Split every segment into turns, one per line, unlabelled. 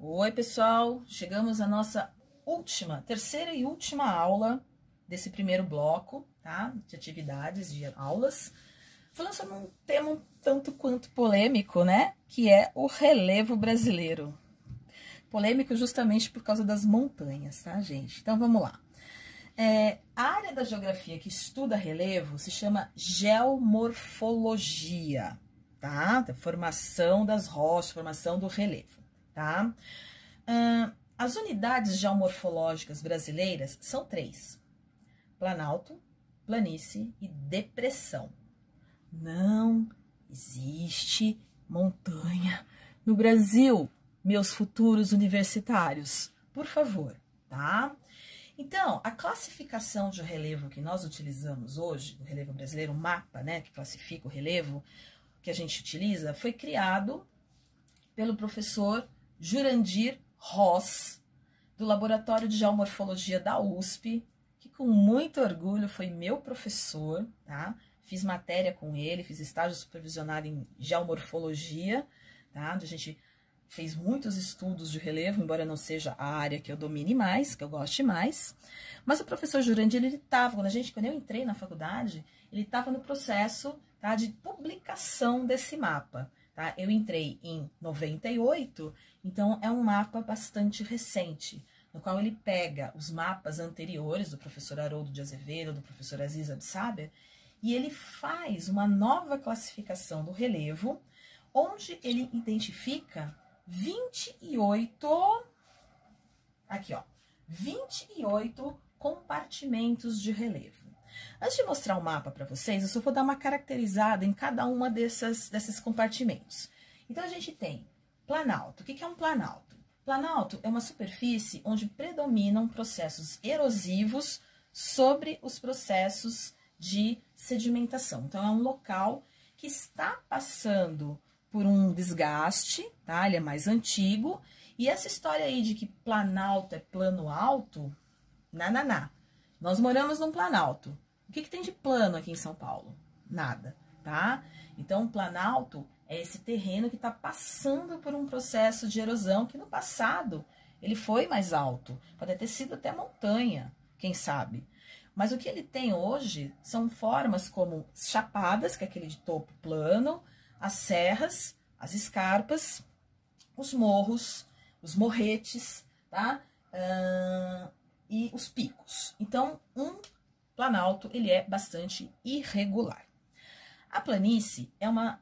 Oi, pessoal! Chegamos à nossa terceira e última aula desse primeiro bloco, tá? De atividades, de aulas. Falando sobre um tema um tanto quanto polêmico, né? Que é o relevo brasileiro. Polêmico justamente por causa das montanhas, tá, gente? Então, vamos lá. A área da geografia que estuda relevo se chama geomorfologia, tá? A formação das rochas, formação do relevo. Tá? As unidades geomorfológicas brasileiras são 3: planalto, planície e depressão. Não existe montanha no Brasil, meus futuros universitários, por favor, tá? Então, a classificação de relevo que nós utilizamos hoje, o relevo brasileiro, o mapa, né, que classifica o relevo que a gente utiliza, foi criado pelo professor Jurandir Ross, do Laboratório de Geomorfologia da USP, que com muito orgulho foi meu professor, tá? Fiz matéria com ele, fiz estágio supervisionado em geomorfologia, tá? Onde a gente fez muitos estudos de relevo, embora não seja a área que eu domine mais, que eu goste mais. Mas o professor Jurandir, ele estava, quando eu entrei na faculdade, ele estava no processo, tá, de publicação desse mapa. Tá? Eu entrei em 98, então é um mapa bastante recente, no qual ele pega os mapas anteriores do professor Haroldo de Azevedo, do professor Aziz Absaber, e ele faz uma nova classificação do relevo, onde ele identifica 28 compartimentos de relevo. Antes de mostrar o mapa para vocês, eu só vou dar uma caracterizada em cada uma desses compartimentos. Então, a gente tem planalto. O que é um planalto? Planalto é uma superfície onde predominam processos erosivos sobre os processos de sedimentação. Então, é um local que está passando por um desgaste, tá? Ele é mais antigo. E essa história aí de que planalto é plano alto, nananá. Nós moramos num planalto. O que tem de plano aqui em São Paulo? Nada, tá? Então, o planalto é esse terreno que está passando por um processo de erosão que no passado ele foi mais alto. Pode ter sido até montanha, quem sabe. Mas o que ele tem hoje são formas como chapadas, que é aquele de topo plano, as serras, as escarpas, os morros, os morretes, tá? E os picos. Então, um planalto, ele é bastante irregular. A planície é uma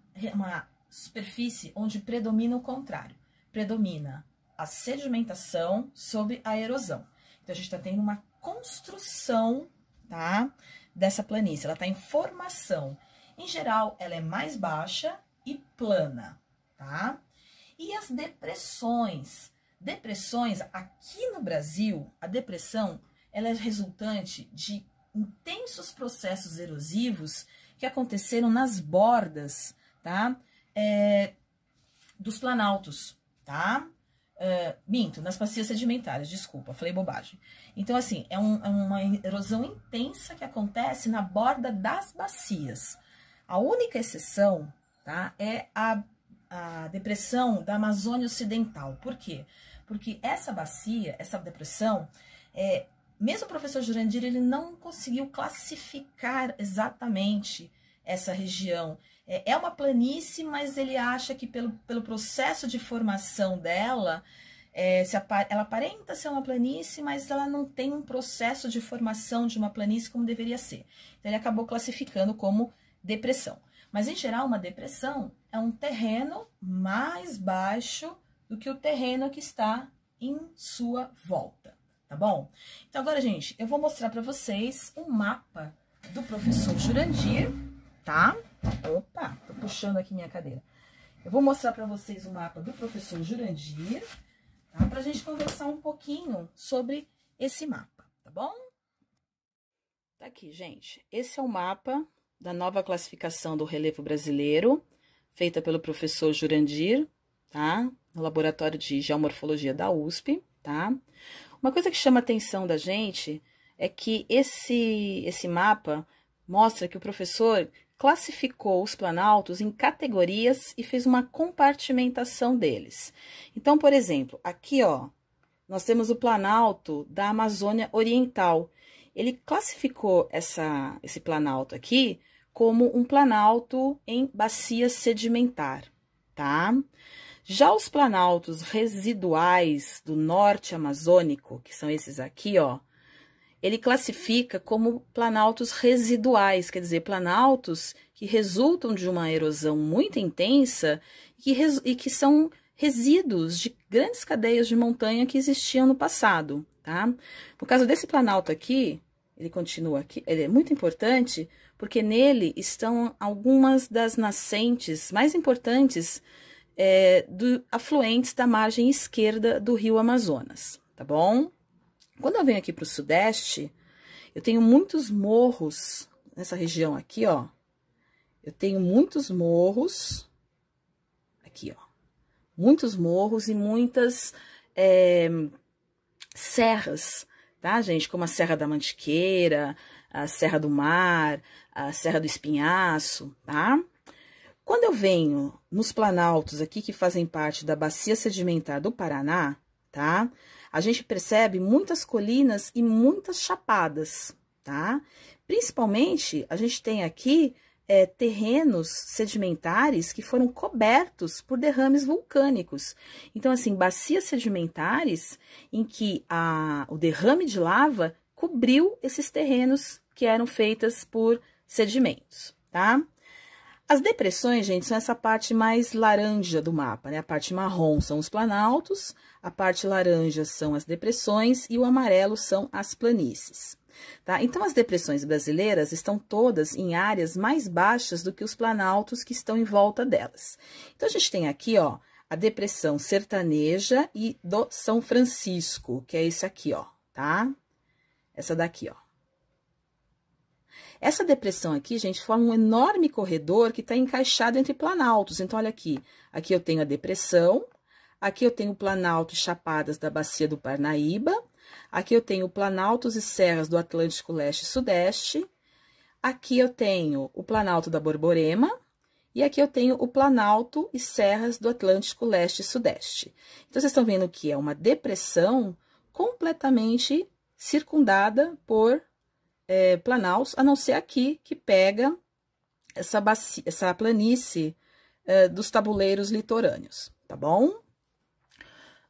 superfície onde predomina o contrário. Predomina a sedimentação sobre a erosão. Então, a gente está tendo uma construção, tá, dessa planície. Ela está em formação. Em geral, ela é mais baixa e plana, tá? E as depressões? Depressões, aqui no Brasil, a depressão, ela é resultante de intensos processos erosivos que aconteceram nas bordas, tá? Dos planaltos, tá? Nas bacias sedimentares, desculpa, falei bobagem. Então, assim, é uma erosão intensa que acontece na borda das bacias. A única exceção, tá, é a depressão da Amazônia Ocidental. Por quê? Porque essa bacia, essa depressão, mesmo o professor Jurandir, ele não conseguiu classificar exatamente essa região. É uma planície, mas ele acha que pelo processo de formação dela, ela aparenta ser uma planície, mas ela não tem um processo de formação de uma planície como deveria ser. Então, ele acabou classificando como depressão. Mas, em geral, uma depressão é um terreno mais baixo do que o terreno que está em sua volta, tá bom? Então, agora, gente, eu vou mostrar para vocês um mapa do professor Jurandir, tá? Opa, tô puxando aqui minha cadeira. Eu vou mostrar para vocês o mapa do professor Jurandir, tá? Pra gente conversar um pouquinho sobre esse mapa, tá bom? Tá aqui, gente. Esse é o mapa da nova classificação do relevo brasileiro, feita pelo professor Jurandir, tá? No Laboratório de Geomorfologia da USP, tá? Uma coisa que chama a atenção da gente é que esse mapa mostra que o professor classificou os planaltos em categorias e fez uma compartimentação deles. Então, por exemplo, aqui, ó, nós temos o planalto da Amazônia Oriental. Ele classificou esse planalto aqui como um planalto em bacia sedimentar, tá? Já os planaltos residuais do norte amazônico, que são esses aqui, ó, ele classifica como planaltos residuais, quer dizer, planaltos que resultam de uma erosão muito intensa e que são resíduos de grandes cadeias de montanha que existiam no passado, tá? No caso desse planalto aqui, ele continua aqui, ele é muito importante porque nele estão algumas das nascentes mais importantes afluentes da margem esquerda do rio Amazonas, tá bom? Quando eu venho aqui para o sudeste, eu tenho muitos morros nessa região aqui, ó. Eu tenho muitos morros, aqui, ó. Muitos morros e muitas serras, tá, gente? Como a Serra da Mantiqueira, a Serra do Mar, a Serra do Espinhaço, tá? Quando eu venho nos planaltos aqui que fazem parte da bacia sedimentar do Paraná, tá? A gente percebe muitas colinas e muitas chapadas, tá? Principalmente, a gente tem aqui terrenos sedimentares que foram cobertos por derrames vulcânicos. Então, assim, bacias sedimentares em que o derrame de lava cobriu esses terrenos que eram feitas por sedimentos, tá? As depressões, gente, são essa parte mais laranja do mapa, né? A parte marrom são os planaltos, a parte laranja são as depressões e o amarelo são as planícies, tá? Então, as depressões brasileiras estão todas em áreas mais baixas do que os planaltos que estão em volta delas. Então, a gente tem aqui, ó, a depressão sertaneja e do São Francisco, que é esse aqui, ó, tá? Essa daqui, ó. Essa depressão aqui, gente, forma um enorme corredor que está encaixado entre planaltos. Então, olha aqui. Aqui eu tenho a depressão, aqui eu tenho o planalto e chapadas da bacia do Parnaíba, aqui eu tenho planaltos e serras do Atlântico Leste e Sudeste, aqui eu tenho o planalto da Borborema, e aqui eu tenho o planalto e serras do Atlântico Leste e Sudeste. Então, vocês estão vendo que é uma depressão completamente circundada por planaltos, a não ser aqui que pega essa planície dos tabuleiros litorâneos, tá bom?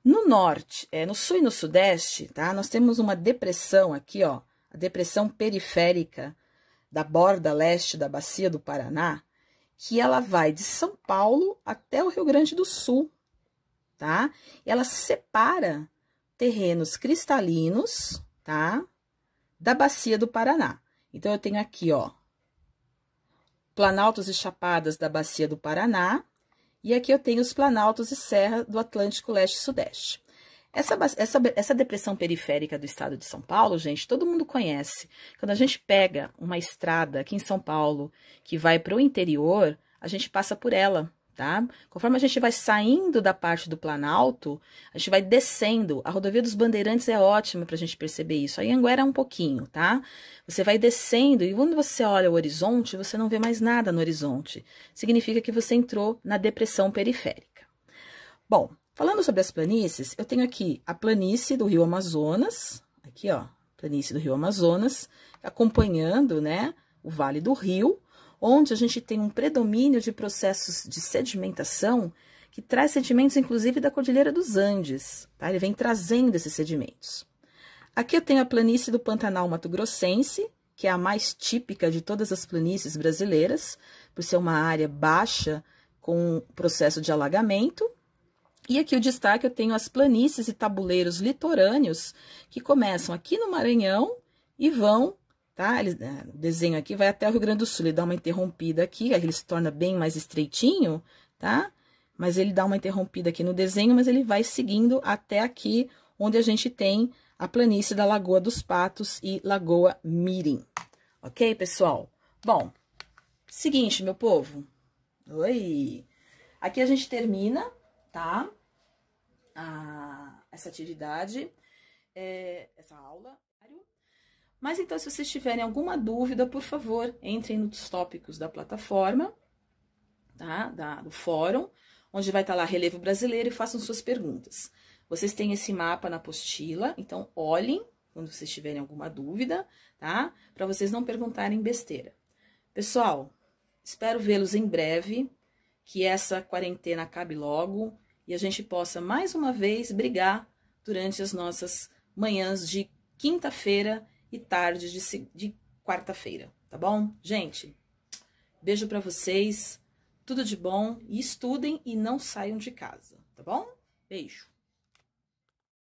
No norte, no sul e no sudeste, tá? Nós temos uma depressão aqui, ó, a depressão periférica da borda leste da bacia do Paraná, que ela vai de São Paulo até o Rio Grande do Sul, tá? Ela separa terrenos cristalinos, tá? Da bacia do Paraná. Então, eu tenho aqui, ó, planaltos e chapadas da bacia do Paraná, e aqui eu tenho os planaltos e serra do Atlântico Leste e Sudeste. Essa depressão periférica do estado de São Paulo, gente, todo mundo conhece. Quando a gente pega uma estrada aqui em São Paulo que vai para o interior, a gente passa por ela, tá? Conforme a gente vai saindo da parte do Planalto, a gente vai descendo. A rodovia dos Bandeirantes é ótima pra gente perceber isso. A Anhanguera é um pouquinho, tá? Você vai descendo e quando você olha o horizonte, você não vê mais nada no horizonte. Significa que você entrou na depressão periférica. Bom, falando sobre as planícies, eu tenho aqui a planície do Rio Amazonas, aqui, ó, planície do Rio Amazonas, acompanhando, né, o Vale do Rio, onde a gente tem um predomínio de processos de sedimentação que traz sedimentos, inclusive, da Cordilheira dos Andes, tá? Ele vem trazendo esses sedimentos. Aqui eu tenho a planície do Pantanal Mato-Grossense, que é a mais típica de todas as planícies brasileiras, por ser uma área baixa com processo de alagamento. E aqui o destaque eu tenho as planícies e tabuleiros litorâneos, que começam aqui no Maranhão e vão, tá? O desenho aqui vai até o Rio Grande do Sul, ele dá uma interrompida aqui, aí ele se torna bem mais estreitinho, tá? Mas ele dá uma interrompida aqui no desenho, mas ele vai seguindo até aqui, onde a gente tem a planície da Lagoa dos Patos e Lagoa Mirim. Ok, pessoal? Bom, seguinte, meu povo. Oi! Aqui a gente termina, tá? Essa atividade, essa aula. Mas então, se vocês tiverem alguma dúvida, por favor, entrem nos tópicos da plataforma, tá? Do fórum, onde vai estar lá Relevo Brasileiro, e façam suas perguntas. Vocês têm esse mapa na apostila, então olhem quando vocês tiverem alguma dúvida, tá? Para vocês não perguntarem besteira. Pessoal, espero vê-los em breve, que essa quarentena acabe logo e a gente possa mais uma vez brigar durante as nossas manhãs de quinta-feira e tarde de quarta-feira, tá bom? Gente, beijo pra vocês, tudo de bom, e estudem e não saiam de casa, tá bom? Beijo!